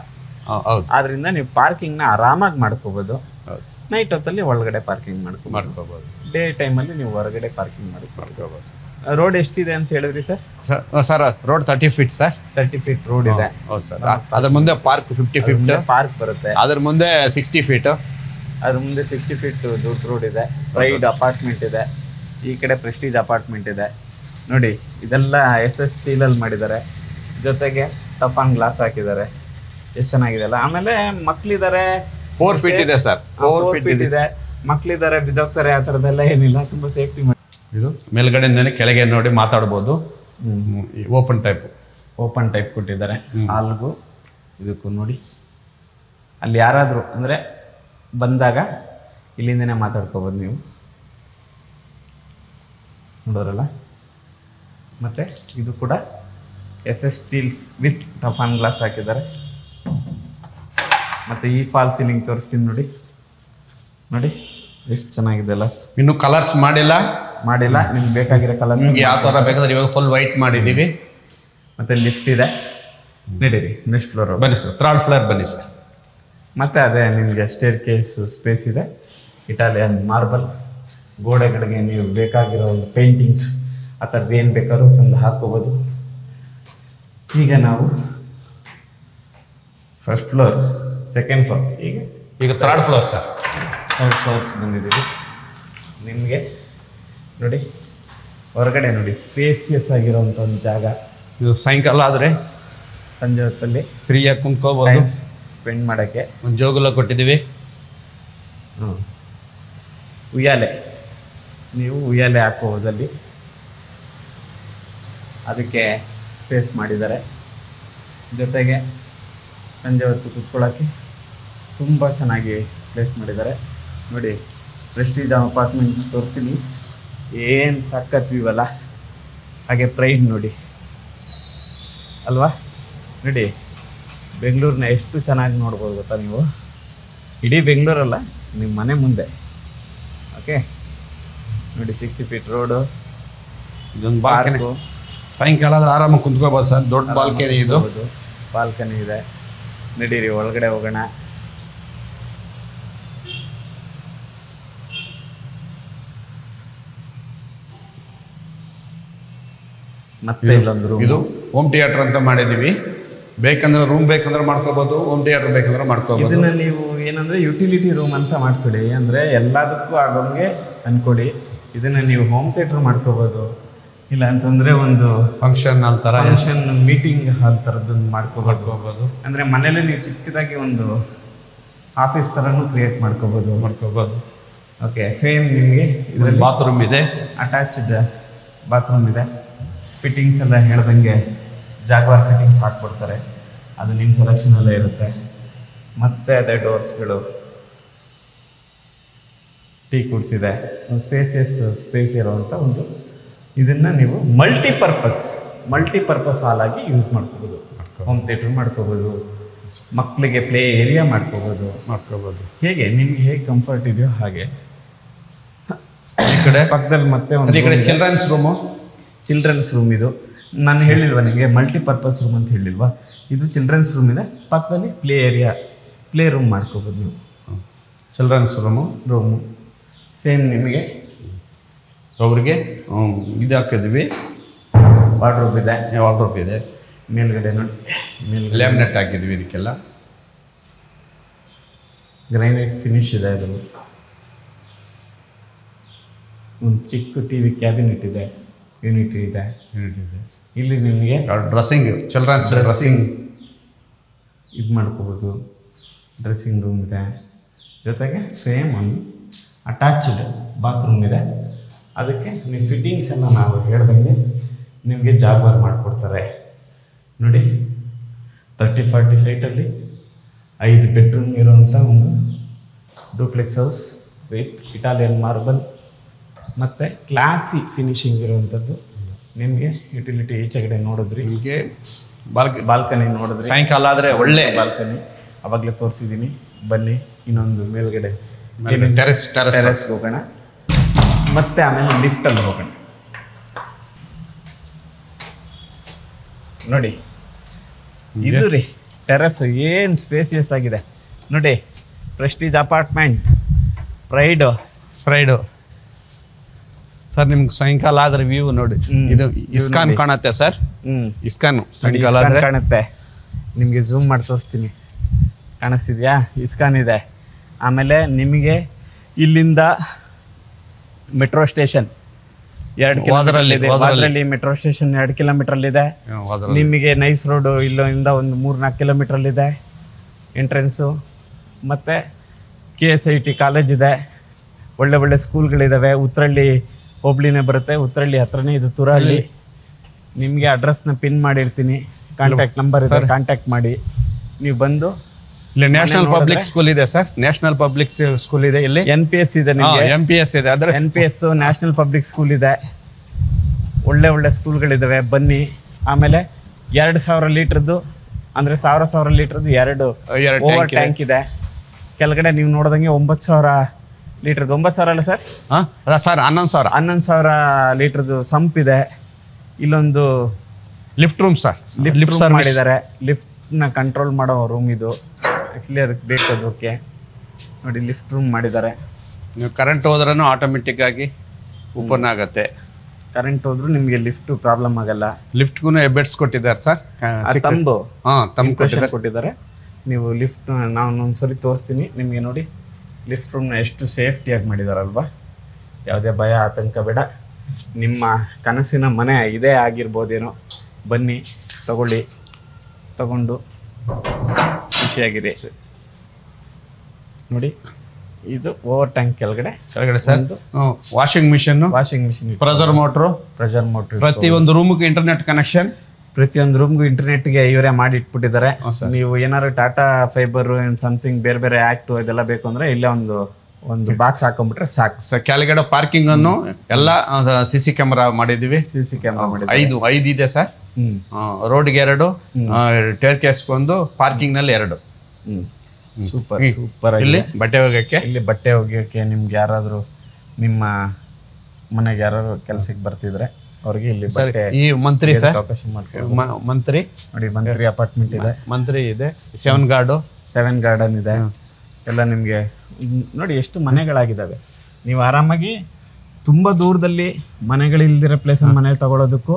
ಆದ್ರಿಂದ ನೀವು ಪಾರ್ಕಿಂಗ್ನ ಆರಾಮಾಗಿ ಮಾಡ್ಕೋಬೋದು. ನೈಟ್ ಹೊತ್ತಲ್ಲಿ ಒಳಗಡೆ ಪಾರ್ಕಿಂಗ್ ಮಾಡ್ಕೋಬೋದು. ಡೇ ಟೈಮಲ್ಲಿ ನೀವು ಹೊರಗಡೆ ಪಾರ್ಕಿಂಗ್ ಮಾಡ್ಕೋಬೋದು. ರೋಡ್ ಎಷ್ಟಿದೆ ಅಂತ ಹೇಳಿದ್ರಿ sir? Sir road 30 feet sir. 30 feet road ಇದೆ. ಹೌದು ಸರ್. ಅದ್ರ ಮುಂದೆ ಪಾರ್ಕ್ 50 ಫೀಟ್ ಪಾರ್ಕ್ ಬರುತ್ತೆ. ಅದ್ರ ಮುಂದೆ 60 ಫೀಟ್. ಅದ್ರ ಮುಂದೆ 60 ಫೀಟ್ ದೊಡ್ಡ ರೋಡ್ ಇದೆ. ಪ್ರೈಡ್ ಅಪಾರ್ಟ್ಮೆಂಟ್ ಇದೆ. ಈ ಕಡೆ ಪ್ರೆಸ್ಟೀಜ್ ಅಪಾರ್ಟ್ಮೆಂಟ್ ಇದೆ. ನೋಡಿ, ಇದೆಲ್ಲ SS ಸ್ಟೀಲಲ್ಲಿ ಮಾಡಿದ್ದಾರೆ. ಜೊತೆಗೆ ಟಫಾನ್ ಗ್ಲಾಸ್ ಹಾಕಿದ್ದಾರೆ. ಎಷ್ಟು ಚೆನ್ನಾಗಿದೆ ಅಲ್ಲ. ಆಮೇಲೆ ಮಕ್ಳಿದ್ದಾರೆ. 4 ಫೀಟ್ ಇದೆ ಸರ್. 4 ಫೀಟ್ ಇದೆ. ಮಕ್ಳಿದ್ದಾರೆ, ಬಿದ್ದೋಗ್ತಾರೆ, ಆ ಥರದ್ದೆಲ್ಲ ಏನಿಲ್ಲ. ತುಂಬ ಸೇಫ್ಟಿ ಮಾಡಿ. ಇದು ಮೇಲ್ಗಡೆಯಿಂದನೇ ಕೆಳಗೆ ನೋಡಿ ಮಾತಾಡ್ಬೋದು. ಓಪನ್ ಟೈಪ್ ಕೊಟ್ಟಿದ್ದಾರೆ. ಹಾಲ್ಗೂ ಇದಕ್ಕೂ ನೋಡಿ. ಅಲ್ಲಿ ಯಾರಾದರೂ ಅಂದರೆ ಬಂದಾಗ ಇಲ್ಲಿಂದನೇ ಮಾತಾಡ್ಕೋಬೋದು ನೀವು, ನೋಡೋರಲ್ಲ. ಮತ್ತು ಇದು ಕೂಡ SS ಸ್ಟೀಲ್ಸ್ ವಿತ್ ಟಫಾನ್ ಗ್ಲಾಸ್ ಹಾಕಿದ್ದಾರೆ. ಮತ್ತು ಈ ಫಾಲ್ ಸೀಲಿಂಗ್ ತೋರಿಸ್ತೀನಿ ನೋಡಿ. ನೋಡಿ ಎಷ್ಟು ಚೆನ್ನಾಗಿದೆ ಅಲ್ಲ. ಇನ್ನು ಕಲರ್ಸ್ ಮಾಡಿಲ್ಲ, ನಿಮ್ಗೆ ಬೇಕಾಗಿರೋ ಕಲರ್ ನಿಮ್ಗೆ ಯಾವ ಥರ ಬೇಕಾದ್ರೆ ಇವಾಗ ಫುಲ್ ವೈಟ್ ಮಾಡಿದ್ದೀವಿ. ಮತ್ತು ಲಿಫ್ಟ್ ಇದೆ, ನಡೀರಿ ನೆಕ್ಸ್ಟ್ ಫ್ಲೋರ್ ಬನ್ನಿ ಸರ್, 3rd ಫ್ಲೋರ್ ಬನ್ನಿ ಸರ್. ಮತ್ತು ಅದೇ ನಿಮಗೆ ಸ್ಟೇರ್ ಕೇಸ್ ಸ್ಪೇಸ್ ಇದೆ, ಇಟಾಲಿಯನ್ ಮಾರ್ಬಲ್. ಗೋಡೆಗಳಿಗೆ ನೀವು ಬೇಕಾಗಿರೋ ಒಂದು ಪೇಂಟಿಂಗ್ಸ್ ಆ ಥರದ್ದು ಏನು ಬೇಕಾದ್ರೂ ತಂದು ಹಾಕ್ಕೋಬೋದು. ಈಗ ನಾವು 1st ಫ್ಲೋರ್ 2nd ಫ್ಲೋರ್ ಈಗ 3rd floor sir. 3rd floors ಬಂದಿದ್ದೀವಿ. ನಿಮಗೆ ನೋಡಿ ಹೊರಗಡೆ ನೋಡಿ ಸ್ಪೇಸಿಯಸ್ ಆಗಿರೋವಂಥ ಒಂದು ಜಾಗ. ಇದು ಸಾಯಂಕಾಲ ಆದರೆ ಸಂಜೆ ಹೊತ್ತಲ್ಲಿ ಫ್ರೀಯಾಗಿ ಕುಂತ್ಕೋಬೋದು, ಸ್ಪೆಂಡ್ ಮಾಡೋಕ್ಕೆ. ಒಂದು ಜೋಗುಲ ಕೊಟ್ಟಿದ್ದೀವಿ. ಉಯ್ಯಾಲೆ, ನೀವು ಉಯ್ಯಾಲೆ ಹಾಕೋದಲ್ಲಿ ಅದಕ್ಕೆ ಸ್ಪೇಸ್ ಮಾಡಿದ್ದಾರೆ. ಜೊತೆಗೆ ಸಂಜೆ ಹೊತ್ತು ಕೂತ್ಕೊಳ್ಳೋಕ್ಕೆ ತುಂಬ ಚೆನ್ನಾಗಿ ಪ್ಲೇಸ್ ಮಾಡಿದ್ದಾರೆ. ನೋಡಿ ಪ್ರೆಸ್ಟೀಜ್ ಅಪಾರ್ಟ್ಮೆಂಟ್ ತೋರಿಸ್ತೀನಿ, ಏನು ಸಕ್ಕತ್ತೀವಲ್ಲ. ಹಾಗೆ ಪ್ರೈಡ್ ನೋಡಿ ಅಲ್ವಾ. ನೋಡಿ ಬೆಂಗಳೂರನ್ನ ಎಷ್ಟು ಚೆನ್ನಾಗಿ ನೋಡ್ಬೋದು ಗೊತ್ತಾ ನೀವು. ಇಡೀ ಬೆಂಗಳೂರಲ್ಲ, ನಿಮ್ಮ ಮನೆ ಮುಂದೆ. ಓಕೆ ನೋಡಿ 60 ಫೀಟ್ ರೋಡು, ಇದೊಂದು ಬಾಲ್ಕನಿ. ಸಾಯಂಕಾಲ ಆದ್ರೆ ಆರಾಮಾಗಿ ಕುಂತ್ಕೋಬೋದು ಸರ್. ದೊಡ್ಡ ಬಾಲ್ಕನಿ ಇದು, ಬಾಲ್ಕನಿ ಇದೆ. ನಡೀರಿ ಒಳಗಡೆ ಹೋಗೋಣ. ಮತ್ತೆ ಇಲ್ಲೊಂದು ರೂಮ್. ಇದು ಹೋಮ್ ಥಿಯೇಟರ್ ಅಂತ ಮಾಡಿದ್ದೀವಿ. ಬೇಕಂದ್ರೆ ರೂಮ್ ಬೇಕಂದ್ರೆ ಮಾಡ್ಕೋಬೋದು, ಹೋಮ್ ಥಿಯೇಟರ್ ಬೇಕಂದ್ರೆ ಮಾಡ್ಕೋಬೋದು. ಇದನ್ನ ನೀವು ಏನಂದ್ರೆ ಯುಟಿಲಿಟಿ ರೂಮ್ ಅಂತ ಮಾಡ್ಕೊಡಿ, ಅಂದರೆ ಎಲ್ಲದಕ್ಕೂ ಆಗೋಂಗೆ ಅನ್ಕೊಡಿ. ಇದನ್ನ ನೀವು ಹೋಮ್ ಥಿಯೇಟರ್ ಮಾಡ್ಕೋಬೋದು, ಇಲ್ಲ ಅಂತಂದರೆ ಒಂದು ಫಂಕ್ಷನ್ ಹಾಲ್ ಥರ, ಫಂಕ್ಷನ್ ಮೀಟಿಂಗ್ ಹಾಲ್ ಥರದ್ದನ್ನು ಮಾಡ್ಕೋಬೋದು. ಅಂದರೆ ಮನೇಲಿ ನೀವು ಚಿಕ್ಕದಾಗಿ ಒಂದು ಆಫೀಸ್ ಥರನೂ ಕ್ರಿಯೇಟ್ ಮಾಡ್ಕೋಬೋದು. ಓಕೆ, ಸೇಮ್ ನಿಮಗೆ ಇದರಲ್ಲಿ ಬಾತ್ರೂಮ್ ಇದೆ, ಅಟ್ಯಾಚ್ಡ್ ಬಾತ್ರೂಮ್ ಇದೆ. ಫಿಟ್ಟಿಂಗ್ಸ್ ಎಲ್ಲ ಹೇಳ್ದಂಗೆ ಜಾಗ್ವಾರ್ ಫಿಟ್ಟಿಂಗ್ಸ್ ಹಾಕ್ಕೊಡ್ತಾರೆ, ಅದು ನಿಮ್ಮ ಸೆಲೆಕ್ಷನಲ್ಲೇ ಇರುತ್ತೆ. ಮತ್ತು ಅದೇ ಡೋರ್ಸ್ಗಳು, ಟೀ ಕುಡ್ಸಿದೆ, ಒಂದು ಸ್ಪೇಸ್ ಇರೋವಂಥ ಒಂದು. ಇದನ್ನು ನೀವು ಮಲ್ಟಿಪರ್ಪಸ್ ಹಾಲಾಗಿ ಯೂಸ್ ಮಾಡ್ಕೋಬೋದು. ಹೋಮ್ ಥಿಯೇಟರ್ ಮಾಡ್ಕೋಬೋದು, ಮಕ್ಕಳಿಗೆ ಪ್ಲೇ ಏರಿಯಾ ಮಾಡ್ಕೋಬೋದು. ಹೇಗೆ ನಿಮ್ಗೆ ಹೇಗೆ ಕಂಫರ್ಟ್ ಇದೆಯೋ ಹಾಗೆ. ಈ ಕಡೆ ಪಕ್ಕದಲ್ಲಿ ಮತ್ತೆ ಒಂದು ಚಿಲ್ಡ್ರನ್ಸ್ ರೂಮ್. ಇದು ನಾನು ಹೇಳಿಲ್ವಾ ನಿಮಗೆ ಮಲ್ಟಿಪರ್ಪಸ್ ರೂಮ್ ಅಂತ ಹೇಳಿಲ್ವಾ, ಇದು ಚಿಲ್ಡ್ರನ್ಸ್ ರೂಮ್ ಇದೆ. ಪಕ್ಕದಲ್ಲಿ ಪ್ಲೇ ರೂಮ್ ಮಾಡ್ಕೋಬೋದು ನೀವು. ಚಿಲ್ಡ್ರನ್ಸ್ ರೂಮು ಸೇಮ್ ನಿಮಗೆ ಅವ್ರಿಗೆ ಇದು ಹಾಕಿದ್ವಿ, ವಾರ್ಡ್ರೋಬ್ ಇದೆ. ಮೇಲ್ಗಡೆ ನೋಡಿ, ಲ್ಯಾಮಿನೇಟ್ ಹಾಕಿದ್ವಿ. ಇದಕ್ಕೆಲ್ಲ ಗ್ರೈನೇಟ್ ಫಿನಿಶ್ ಇದೆ. ಅದು ಒಂದು ಚಿಕ್ಕ TV ಕ್ಯಾಬಿನೆಟ್ ಇದೆ, ಯೂನಿಟಿ ಇದೆ. ಇಲ್ಲಿ ನಿಮಗೆ ಚಿಲ್ಡ್ರನ್ಸ್ ಡ್ರೆಸ್ಸಿಂಗ್ ಇದು ಮಾಡ್ಕೋಬೋದು. ಡ್ರೆಸ್ಸಿಂಗ್ ರೂಮ್ ಇದೆ, ಜೊತೆಗೆ ಸೇಮ್ ಒಂದು ಅಟ್ಯಾಚ್ಡ್ ಬಾತ್ರೂಮ್ ಇದೆ. ಅದಕ್ಕೆ ನೀವು ಫಿಟ್ಟಿಂಗ್ಸ್ ಎಲ್ಲ ನಾವು ಹೇಳ್ದಂಗೆ ನಿಮಗೆ ಜಾಗ್ವಾರ್ ಮಾಡಿಕೊಡ್ತಾರೆ. ನೋಡಿ 30-40 ಸೈಟಲ್ಲಿ 5 ಬೆಡ್ರೂಮ್ ಇರೋವಂಥ ಒಂದು duplex house with Italian marble ಮತ್ತು ಕ್ಲಾಸಿ ಫಿನಿಶಿಂಗ್ ಇರುವಂಥದ್ದು. ನಿಮಗೆ ಯುಟಿಲಿಟಿ ಈಚೆಗಡೆ ನೋಡಿದ್ರಿ, ನಿಮಗೆ ಬಾಲ್ಕನಿ ನೋಡಿದ್ರಿ. ಸಾಯಂಕಾಲ ಆದರೆ ಒಳ್ಳೆ ಬಾಲ್ಕನಿ ಅವಾಗಲೇ ತೋರಿಸಿದ್ದೀನಿ. ಬನ್ನಿ ಇನ್ನೊಂದು ಮೇಲ್ಗಡೆ ಟೆರೆಸ್ಗೆ ಹೋಗೋಣ, ಮತ್ತೆ ಆಮೇಲೆ ಲಿಫ್ಟಲ್ಲಿ ಹೋಗೋಣ. ನೋಡಿ ಇದು ರೀ ಟೆರೆಸ್, ಏನು ಸ್ಪೇಸಿಯಸ್ ಆಗಿದೆ ನೋಡಿ. Prestige apartment, pride sir. ನಿಮ್ಗೆ ಸಾಯಂಕಾಲ ಆದ್ರೆ ವ್ಯೂ ನೋಡಿ, ಇದು ಇಸ್ಕಾನ್ ಕಾಣುತ್ತೆ ಸರ್. ಇಸ್ಕಾನ್ ಸಾಯಂಕಾಲ ಕಾಣುತ್ತೆ. ನಿಮಗೆ ಝೂಮ್ ಮಾಡಿ ತೋರಿಸ್ತೀನಿ, ಕಾಣಿಸ್ತಿದ್ಯಾ? ಇಸ್ಕಾನ್ ಇದೆ. ಆಮೇಲೆ ನಿಮಗೆ ಇಲ್ಲಿಂದ metro station 2 kilometre, metro station 2 ಕಿಲೋಮೀಟರ್ಲ್ಲಿದೆ. ನಿಮಗೆ ನೈಸ್ ರೋಡು ಇಲ್ಲಿಂದ ಒಂದು 3-4 ಕಿಲೋಮೀಟ್ರಲ್ಲಿದೆ ಎಂಟ್ರೆನ್ಸು. ಮತ್ತು KSIT ಕಾಲೇಜ್ ಇದೆ, ಒಳ್ಳೆ ಸ್ಕೂಲ್ಗಳಿದ್ದಾವೆ. ಉತ್ತರಳ್ಳಿ ಹೋಬಳಿನೇ ಬರುತ್ತೆ, ಉತ್ತರಳ್ಳಿ ಹತ್ರನೇ ಇದು ತುರಹಳ್ಳಿ. ನಿಮಗೆ ಅಡ್ರೆಸ್ನ ಪಿನ್ ಮಾಡಿರ್ತೀನಿ, ಕಾಂಟ್ಯಾಕ್ಟ್ ನಂಬರ್ ಇದೆ, ಕಾಂಟ್ಯಾಕ್ಟ್ ಮಾಡಿ. ನೀವು ಬಂದು ಇಲ್ಲಿ ನ್ಯಾಷನಲ್ ಪಬ್ಲಿಕ್ ಸ್ಕೂಲ್ ಇದೆ ಸರ್, ನ್ಯಾಷನಲ್ ಪಬ್ಲಿಕ್ ಸ್ಕೂಲ್ ಇದೆ ಇಲ್ಲಿ. NPS ಇದೆ ನಿಮಗೆ, MPS ಇದೆ, ಅದರ NPS ನ್ಯಾಷನಲ್ ಪಬ್ಲಿಕ್ ಸ್ಕೂಲ್ ಇದೆ. ಒಳ್ಳೆ ಸ್ಕೂಲ್ಗಳಿದ್ದಾವೆ, ಬನ್ನಿ. ಆಮೇಲೆ 2000 ಲೀಟ್ರದ್ದು ಅಂದರೆ 1000 ಲೀಟ್ರದ್ದು ಎರಡು ಓವರ್ ಟ್ಯಾಂಕ್ ಇದೆ. ಕೆಳಗಡೆ ನೀವು ನೋಡಿದಂಗೆ 9000 ಲೀಟ್ರದ್ದು, 9000 ಅಲ್ಲ ಸರ್, ಸರ್ 11,000 ಲೀಟ್ರದ್ದು ಸಂಪ್ ಇದೆ. ಇಲ್ಲೊಂದು ಲಿಫ್ಟ್ ರೂಮ್ ಸರ್, ಲಿಫ್ಟ್ ಮಾಡಿದ್ದಾರೆ. ಲಿಫ್ಟ್ನ ಕಂಟ್ರೋಲ್ ಮಾಡೋ ರೂಮ್ ಇದು. ಆ್ಯಕ್ಚುಲಿ ಅದಕ್ಕೆ ಬೇಕು, ಅದಕ್ಕೆ ನೋಡಿ ಲಿಫ್ಟ್ ರೂಮ್ ಮಾಡಿದ್ದಾರೆ. ನೀವು ಕರೆಂಟ್ ಹೋದ್ರೂ ಆಟೋಮೆಟಿಕ್ ಆಗಿ ಓಪನ್ ಆಗುತ್ತೆ. ಕರೆಂಟ್ ಹೋದ್ರೂ ನಿಮಗೆ ಲಿಫ್ಟ್ ಪ್ರಾಬ್ಲಮ್ ಆಗಲ್ಲ. ಲಿಫ್ಟ್ಗೂ ಬೆಡ್ಸ್ ಕೊಟ್ಟಿದ್ದಾರೆ ಸರ್, ತಂಬು ತಂಬು ಕೊಟ್ಟಿದ್ದಾರೆ. ನೀವು ಲಿಫ್ಟ್ ನಾನು ಒಂದ್ಸರಿ ತೋರಿಸ್ತೀನಿ ನಿಮಗೆ. ನೋಡಿ ಲಿಫ್ಟ್ ರೂಮ್ನ ಎಷ್ಟು ಸೇಫ್ಟಿಯಾಗಿ ಮಾಡಿದಾರಲ್ವಾ. ಯಾವುದೇ ಭಯ ಆತಂಕ ಬೇಡ. ನಿಮ್ಮ ಕನಸಿನ ಮನೆ ಇದೇ ಆಗಿರ್ಬೋದೇನೋ. ಬನ್ನಿ, ತಗೊಂಡು ಖುಷಿಯಾಗಿರಿ. ನೋಡಿ ಇದು ಓವರ್ ಟ್ಯಾಂಕ್ ಕೆಳಗಡೆ sir washing machine, pressure motor, ಪ್ರತಿಯೊಂದು ರೂಮ್ಗೆ ಇಂಟರ್ನೆಟ್ ಕನೆಕ್ಷನ್, ಪ್ರತಿಯೊಂದು ರೂಮ್ಗೂ ಇಂಟರ್ನೆಟ್ಗೆ ಇವರೇ ಮಾಡಿ ಇಟ್ಬಿಟ್ಟಿದ್ದಾರೆ. ನೀವು ಏನಾದ್ರು ಟಾಟಾ ಫೈಬರ್ ಸಮಥಿಂಗ್ ಬೇರೆ ಆಕ್ಟ್ ಇದೆಲ್ಲ ಬೇಕು ಅಂದ್ರೆ ಇಲ್ಲೇ ಒಂದು ಬಾಕ್ಸ್ ಹಾಕೊಂಡ್ಬಿಟ್ರೆ ಸಾಕು. ಕೆಳಗಡೆ ಪಾರ್ಕಿಂಗ್ ಅನ್ನು ಎಲ್ಲ CC ಕ್ಯಾಮೆರಾ ಮಾಡಿದೀವಿ. CC ಕ್ಯಾಮೆರಾ ಮಾಡಿದ್ವಿ. 5 ಇದೆ ಸರ್. ರೋಡ್ಗೆ 2, ಟೇರ್ ಕೇಸ್ಗೊಂದು, ಪಾರ್ಕಿಂಗ್ ನಲ್ಲಿ 2. ಸೂಪರ್. ಇಲ್ಲಿ ಬಟ್ಟೆ ಒಗೆಯೋಕೆ ನಿಮ್ಗೆ ಯಾರಾದ್ರೂ ನಿಮ್ಮ ಮನೆಗೆ ಯಾರು ಕೆಲಸಕ್ಕೆ ಬರ್ತಿದ್ರೆ ಅವ್ರಿಗೆ ಇಲ್ಲಿ ಬಟ್ಟೆ. ಈ ಮಂತ್ರಿ ಸರ್, ಮಂತ್ರಿ ನೋಡಿ, ಮಂತ್ರಿ ಅಪಾರ್ಟ್ಮೆಂಟ್ ಇದೆ, ಮಂತ್ರಿ ಇದೆ, 7 ಗಾರ್ಡನ್ ಇದೆ ಎಲ್ಲ ನಿಮಗೆ. ನೋಡಿ ಎಷ್ಟು ಮನೆಗಳಾಗಿದ್ದಾವೆ. ನೀವು ಆರಾಮಾಗಿ ತುಂಬ ದೂರದಲ್ಲಿ ಮನೆಗಳಿಲ್ದಿರೋ ಪ್ಲೇಸಲ್ಲಿ ಮನೆ ತಗೊಳ್ಳೋದಕ್ಕೂ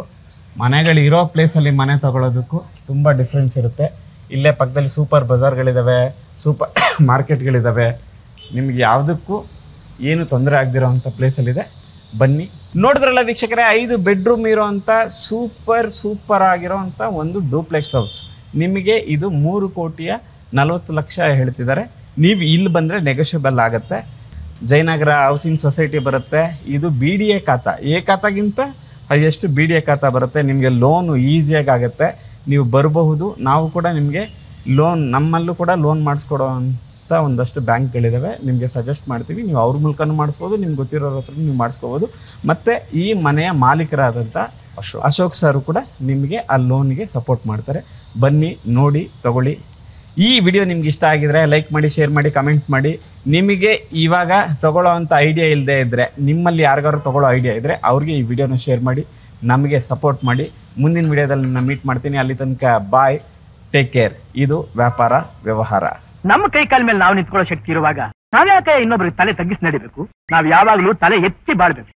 ಮನೆಗಳಿರೋ ಪ್ಲೇಸಲ್ಲಿ ಮನೆ ತಗೊಳ್ಳೋದಕ್ಕೂ ತುಂಬ ಡಿಫ್ರೆನ್ಸ್ ಇರುತ್ತೆ. ಇಲ್ಲೇ ಪಕ್ಕದಲ್ಲಿ ಸೂಪರ್ ಬಜಾರ್ಗಳಿದ್ದಾವೆ, ಸೂಪರ್ ಮಾರ್ಕೆಟ್ಗಳಿದ್ದಾವೆ. ನಿಮ್ಗೆ ಯಾವುದಕ್ಕೂ ಏನು ತೊಂದರೆ ಆಗದಿರೋ ಅಂಥ ಪ್ಲೇಸಲ್ಲಿದೆ. ಬನ್ನಿ. ನೋಡಿದ್ರಲ್ಲ ವೀಕ್ಷಕರೇ, 5 ಬೆಡ್ರೂಮ್ ಇರೋವಂಥ ಸೂಪರ್ ಆಗಿರೋ ಅಂಥ ಒಂದು ಡೂಪ್ಲೆಕ್ಸ್ ಹೌಸ್. ನಿಮಗೆ ಇದು 3,40,00,000 ಹೇಳ್ತಿದ್ದಾರೆ. ನೀವು ಇಲ್ಲಿ ಬಂದರೆ ನೆಗೋಷಿಯಬಲ್ ಆಗುತ್ತೆ. ಜಯನಗರ ಹೌಸಿಂಗ್ ಸೊಸೈಟಿ ಬರುತ್ತೆ. ಇದು BDA ಖಾತಾ, ಎ ಖಾತಾಗಿಂತ ಹೈಯೆಸ್ಟ್ BDA ಖಾತಾ ಬರುತ್ತೆ. ನಿಮಗೆ ಲೋನು ಈಸಿಯಾಗಿ ಆಗುತ್ತೆ. ನೀವು ಬರಬಹುದು. ನಾವು ಕೂಡ ನಿಮಗೆ ನಮ್ಮಲ್ಲೂ ಕೂಡ ಲೋನ್ ಮಾಡಿಸ್ಕೊಡೋ ಅಂಥ ಒಂದಷ್ಟು ಬ್ಯಾಂಕ್ಗಳಿದ್ದಾವೆ. ನಿಮಗೆ ಸಜೆಸ್ಟ್ ಮಾಡ್ತೀವಿ. ನೀವು ಅವ್ರ ಮೂಲಕನೂ ಮಾಡಿಸ್ಬೋದು, ನಿಮ್ಗೆ ಗೊತ್ತಿರೋರ ಹತ್ರ ನೀವು ಮಾಡಿಸ್ಕೋಬೋದು. ಮತ್ತು ಈ ಮನೆಯ ಮಾಲೀಕರಾದಂಥ ಅಶೋಕ್ ಸರ್ ಕೂಡ ನಿಮಗೆ ಆ ಲೋನಿಗೆ ಸಪೋರ್ಟ್ ಮಾಡ್ತಾರೆ. ಬನ್ನಿ, ನೋಡಿ, ತಗೊಳ್ಳಿ. ಈ ವಿಡಿಯೋ ನಿಮ್ಗೆ ಇಷ್ಟ ಆಗಿದ್ರೆ ಲೈಕ್ ಮಾಡಿ, ಶೇರ್ ಮಾಡಿ, ಕಮೆಂಟ್ ಮಾಡಿ. ನಿಮಗೆ ಇವಾಗ ತಗೊಳ್ಳೋ ಅಂಥ ಐಡಿಯಾ ಇಲ್ಲದೆ ಇದ್ದರೆ, ನಿಮ್ಮಲ್ಲಿ ಯಾರಿಗಾರು ತಗೊಳ್ಳೋ ಐಡಿಯಾ ಇದ್ದರೆ ಅವ್ರಿಗೆ ಈ ವಿಡಿಯೋನ ಶೇರ್ ಮಾಡಿ, ನಮಗೆ ಸಪೋರ್ಟ್ ಮಾಡಿ. ಮುಂದಿನ ವಿಡಿಯೋದಲ್ಲಿ ನಿಮ್ಮನ್ನ ಮೀಟ್ ಮಾಡ್ತೀನಿ. ಅಲ್ಲಿ ತನಕ ಬಾಯ್, ಟೇಕ್ ಕೇರ್. ಇದು ವ್ಯಾಪಾರ ವ್ಯವಹಾರ. ನಮ್ಮ ಕೈ ಕಾಲ ಮೇಲೆ ನಾವು ನಿಂತ್ಕೊಳ್ಳೋ ಶಕ್ತಿ ಇರುವಾಗ ನಾವ್ಯಾಕೆ ಇನ್ನೊಬ್ರಿಗೆ ತಲೆ ತಗ್ಗಿಸಿ ನಡಿಬೇಕು? ನಾವ್ ಯಾವಾಗ್ಲೂ ತಲೆ ಎತ್ತಿ ಬಾಳ್ಬೇಕು.